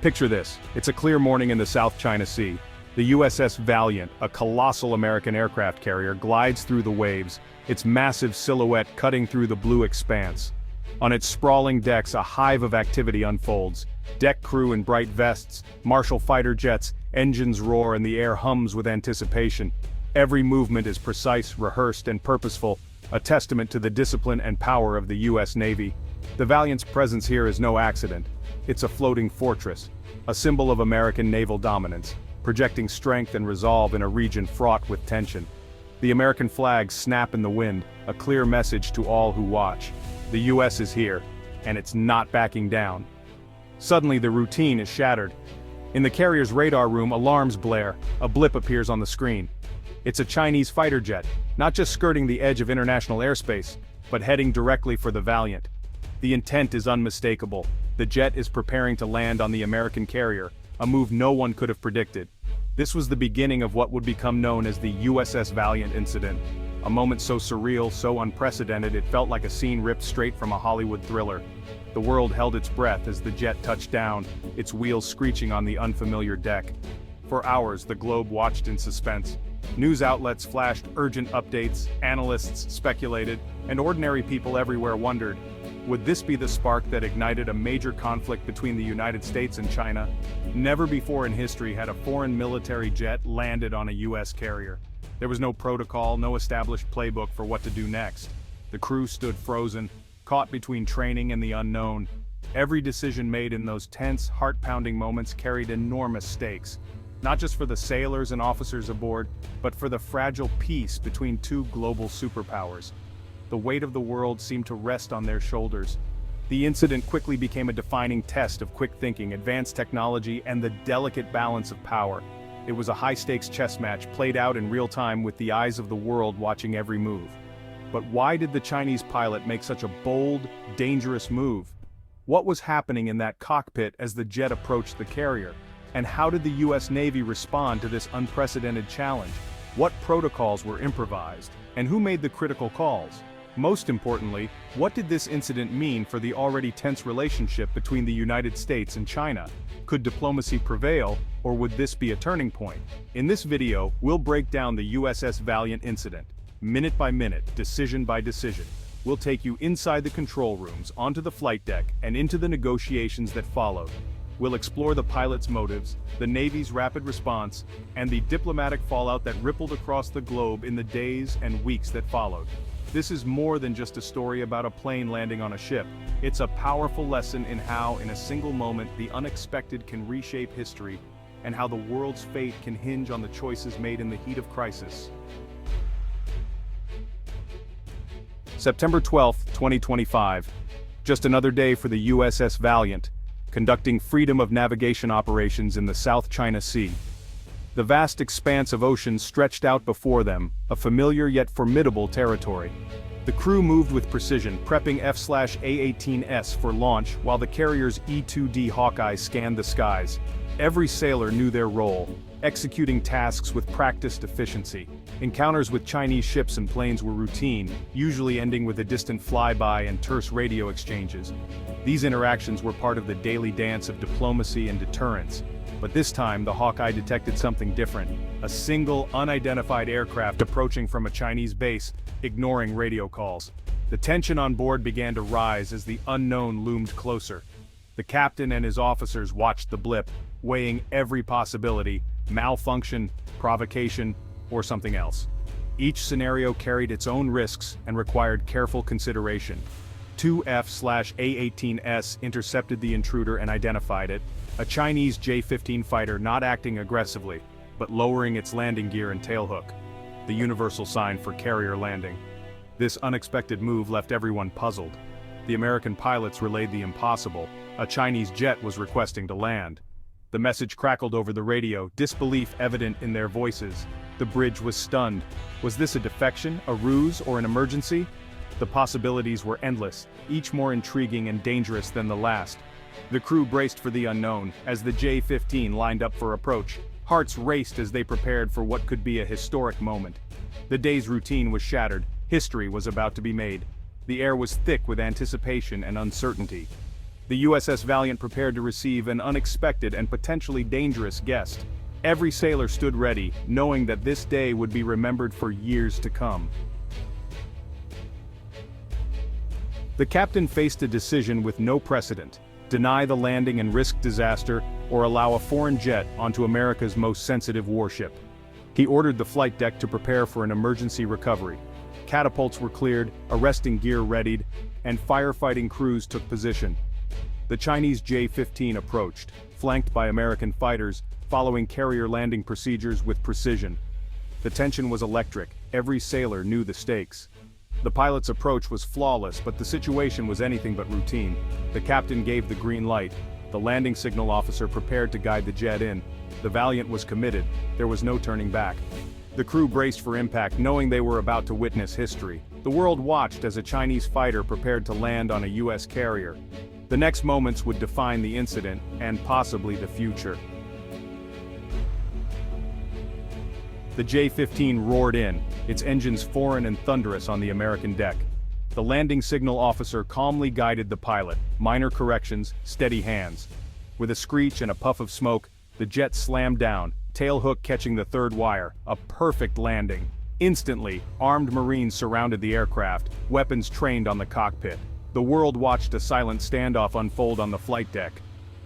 Picture this, it's a clear morning in the South China Sea. The USS Valiant, a colossal American aircraft carrier, glides through the waves, its massive silhouette cutting through the blue expanse. On its sprawling decks, a hive of activity unfolds. Deck crew in bright vests, martial fighter jets, engines roar and the air hums with anticipation. Every movement is precise, rehearsed, and purposeful, a testament to the discipline and power of the U.S. Navy. The Valiant's presence here is no accident. It's a floating fortress, a symbol of American naval dominance, projecting strength and resolve in a region fraught with tension. The American flags snap in the wind, a clear message to all who watch. The U.S. is here, and it's not backing down. Suddenly the routine is shattered. In the carrier's radar room, alarms blare, a blip appears on the screen. It's a Chinese fighter jet, not just skirting the edge of international airspace, but heading directly for the Valiant. The intent is unmistakable. The jet is preparing to land on the American carrier, a move no one could have predicted. This was the beginning of what would become known as the USS Valiant incident. A moment so surreal, so unprecedented, it felt like a scene ripped straight from a Hollywood thriller. The world held its breath as the jet touched down, its wheels screeching on the unfamiliar deck. For hours, the globe watched in suspense. News outlets flashed urgent updates, analysts speculated, and ordinary people everywhere wondered, would this be the spark that ignited a major conflict between the United States and China? Never before in history had a foreign military jet landed on a U.S. carrier. There was no protocol, no established playbook for what to do next. The crew stood frozen, caught between training and the unknown. Every decision made in those tense, heart-pounding moments carried enormous stakes. Not just for the sailors and officers aboard, but for the fragile peace between two global superpowers. The weight of the world seemed to rest on their shoulders. The incident quickly became a defining test of quick thinking, advanced technology, and the delicate balance of power. It was a high-stakes chess match played out in real time with the eyes of the world watching every move. But why did the Chinese pilot make such a bold, dangerous move? What was happening in that cockpit as the jet approached the carrier? And how did the U.S. Navy respond to this unprecedented challenge? What protocols were improvised? And who made the critical calls? Most importantly, what did this incident mean for the already tense relationship between the United States and China? Could diplomacy prevail, or would this be a turning point? In this video, we'll break down the USS Valiant incident, minute by minute, decision by decision. We'll take you inside the control rooms, onto the flight deck, and into the negotiations that followed. We'll explore the pilot's motives, the Navy's rapid response, and the diplomatic fallout that rippled across the globe in the days and weeks that followed. This is more than just a story about a plane landing on a ship. It's a powerful lesson in how, in a single moment, the unexpected can reshape history, and how the world's fate can hinge on the choices made in the heat of crisis. September 12, 2025. Just another day for the USS Valiant, conducting freedom of navigation operations in the South China Sea. The vast expanse of ocean stretched out before them, a familiar yet formidable territory. The crew moved with precision, prepping F/A-18S for launch while the carrier's E-2D Hawkeye scanned the skies. Every sailor knew their role, executing tasks with practiced efficiency. Encounters with Chinese ships and planes were routine, usually ending with a distant flyby and terse radio exchanges. These interactions were part of the daily dance of diplomacy and deterrence. But this time, the Hawkeye detected something different. A single, unidentified aircraft approaching from a Chinese base, ignoring radio calls. The tension on board began to rise as the unknown loomed closer. The captain and his officers watched the blip, weighing every possibility: malfunction, provocation, or something else. Each scenario carried its own risks and required careful consideration. Two F/A-18S intercepted the intruder and identified it, a Chinese J-15 fighter not acting aggressively, but lowering its landing gear and tailhook, the universal sign for carrier landing. This unexpected move left everyone puzzled. The American pilots relayed the impossible: a Chinese jet was requesting to land. The message crackled over the radio, disbelief evident in their voices. The bridge was stunned. Was this a defection, a ruse, or an emergency? The possibilities were endless, each more intriguing and dangerous than the last. The crew braced for the unknown, as the J-15 lined up for approach. Hearts raced as they prepared for what could be a historic moment. The day's routine was shattered. History was about to be made. The air was thick with anticipation and uncertainty. The USS Valiant prepared to receive an unexpected and potentially dangerous guest. Every sailor stood ready, knowing that this day would be remembered for years to come. The captain faced a decision with no precedent: deny the landing and risk disaster, or allow a foreign jet onto America's most sensitive warship. He ordered the flight deck to prepare for an emergency recovery. Catapults were cleared, arresting gear readied, and firefighting crews took position. The Chinese J-15 approached, flanked by American fighters, following carrier landing procedures with precision. The tension was electric, every sailor knew the stakes. The pilot's approach was flawless, but the situation was anything but routine. The captain gave the green light. The landing signal officer prepared to guide the jet in. The Valiant was committed, there was no turning back. The crew braced for impact, knowing they were about to witness history. The world watched as a Chinese fighter prepared to land on a US carrier. The next moments would define the incident, and possibly the future. The J-15 roared in, its engines foreign and thunderous on the American deck. The landing signal officer calmly guided the pilot, minor corrections, steady hands. With a screech and a puff of smoke, the jet slammed down, tailhook catching the third wire, a perfect landing. Instantly, armed Marines surrounded the aircraft, weapons trained on the cockpit. The world watched a silent standoff unfold on the flight deck.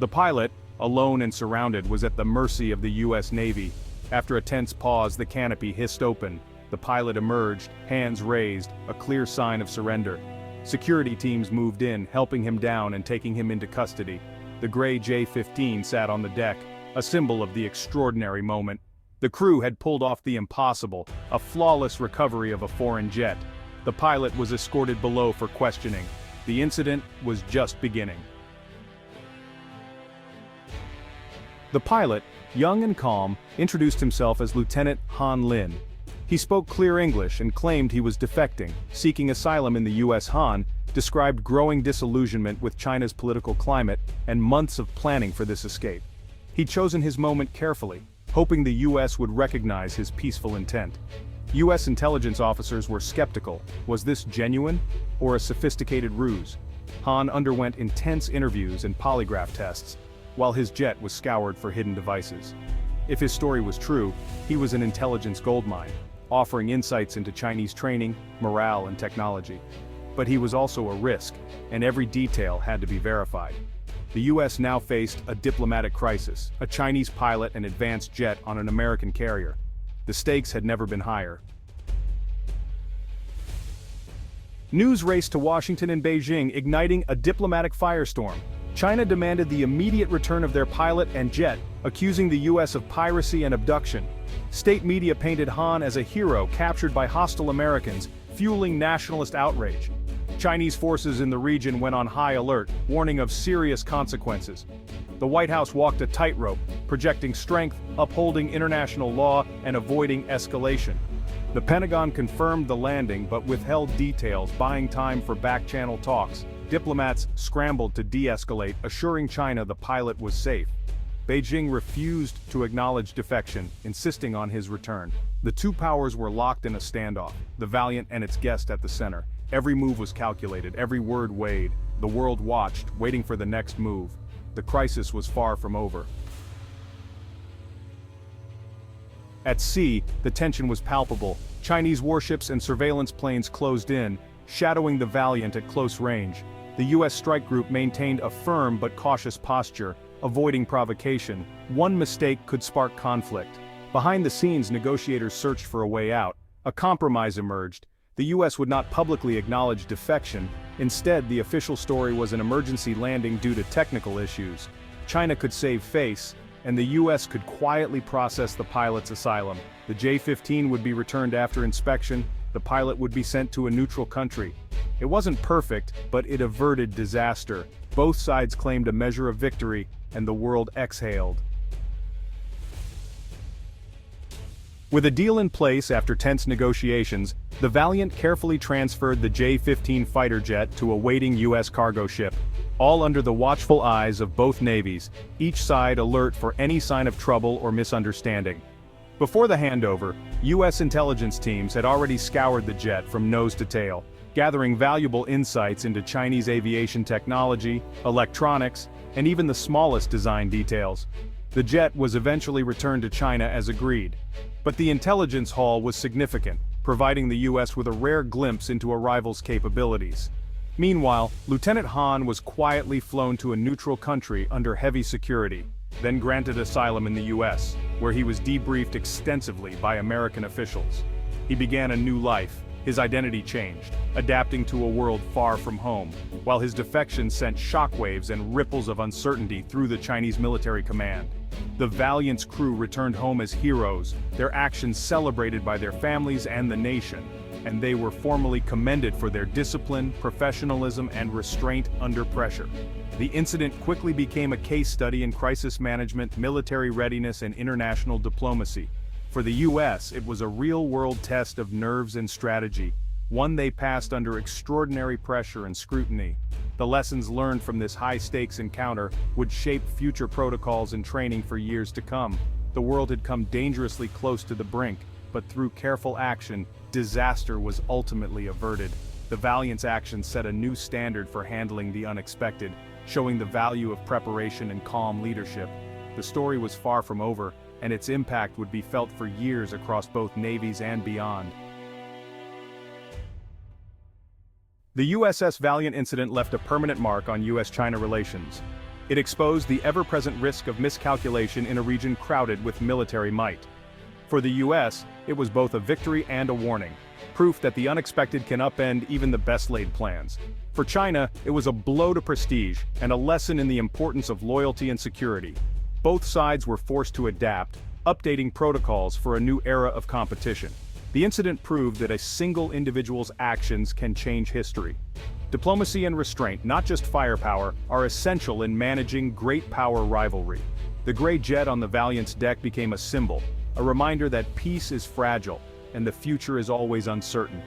The pilot, alone and surrounded, was at the mercy of the US Navy. After a tense pause, the canopy hissed open. The pilot emerged, hands raised, a clear sign of surrender. Security teams moved in, helping him down and taking him into custody. The gray J-15 sat on the deck, a symbol of the extraordinary moment. The crew had pulled off the impossible, a flawless recovery of a foreign jet. The pilot was escorted below for questioning. The incident was just beginning. The pilot, young and calm, introduced himself as Lieutenant Han Lin. He spoke clear English and claimed he was defecting, seeking asylum in the US. Han described growing disillusionment with China's political climate and months of planning for this escape. He'd chosen his moment carefully, hoping the US would recognize his peaceful intent. US intelligence officers were skeptical. Was this genuine or a sophisticated ruse? Han underwent intense interviews and polygraph tests, while his jet was scoured for hidden devices. If his story was true, he was an intelligence goldmine, offering insights into Chinese training, morale, and technology. But he was also a risk, and every detail had to be verified. The US now faced a diplomatic crisis, a Chinese pilot and advanced jet on an American carrier. The stakes had never been higher. News raced to Washington and Beijing, igniting a diplomatic firestorm. China demanded the immediate return of their pilot and jet, accusing the US of piracy and abduction. State media painted Han as a hero captured by hostile Americans, fueling nationalist outrage. Chinese forces in the region went on high alert, warning of serious consequences. The White House walked a tightrope, projecting strength, upholding international law, and avoiding escalation. The Pentagon confirmed the landing but withheld details, buying time for back-channel talks. Diplomats scrambled to de-escalate, assuring China the pilot was safe. Beijing refused to acknowledge defection, insisting on his return. The two powers were locked in a standoff, the Valiant and its guest at the center. Every move was calculated, every word weighed. The world watched, waiting for the next move. The crisis was far from over. At sea, the tension was palpable. Chinese warships and surveillance planes closed in, shadowing the Valiant at close range. The US strike group maintained a firm but cautious posture, avoiding provocation. One mistake could spark conflict. Behind the scenes, negotiators searched for a way out. A compromise emerged. The US would not publicly acknowledge defection. Instead, the official story was an emergency landing due to technical issues. China could save face, and the US could quietly process the pilot's asylum. The J-15 would be returned after inspection. The pilot would be sent to a neutral country. It wasn't perfect, but it averted disaster. Both sides claimed a measure of victory, and the world exhaled. With a deal in place after tense negotiations, the Valiant carefully transferred the J-15 fighter jet to a waiting US cargo ship, all under the watchful eyes of both navies, each side alert for any sign of trouble or misunderstanding. Before the handover, US intelligence teams had already scoured the jet from nose to tail. gathering valuable insights into Chinese aviation technology, electronics, and even the smallest design details. The jet was eventually returned to China as agreed. But the intelligence haul was significant, providing the US with a rare glimpse into a rival's capabilities. Meanwhile, Lieutenant Han was quietly flown to a neutral country under heavy security, then granted asylum in the US, where he was debriefed extensively by American officials. He began a new life. His identity changed, adapting to a world far from home, while his defection sent shockwaves and ripples of uncertainty through the Chinese military command. The Valiant's crew returned home as heroes, their actions celebrated by their families and the nation, and they were formally commended for their discipline, professionalism, and restraint under pressure. The incident quickly became a case study in crisis management, military readiness, and international diplomacy. For the US, it was a real-world test of nerves and strategy, one they passed under extraordinary pressure and scrutiny. The lessons learned from this high-stakes encounter would shape future protocols and training for years to come. The world had come dangerously close to the brink, but through careful action, disaster was ultimately averted. The Valiant's actions set a new standard for handling the unexpected, showing the value of preparation and calm leadership. The story was far from over, and its impact would be felt for years across both navies and beyond. The USS Valiant incident left a permanent mark on US-China relations. It exposed the ever-present risk of miscalculation in a region crowded with military might. For the US, it was both a victory and a warning, proof that the unexpected can upend even the best-laid plans. For China, it was a blow to prestige and a lesson in the importance of loyalty and security. Both sides were forced to adapt, updating protocols for a new era of competition. The incident proved that a single individual's actions can change history. Diplomacy and restraint, not just firepower, are essential in managing great power rivalry. The gray jet on the Valiant's deck became a symbol, a reminder that peace is fragile, and the future is always uncertain.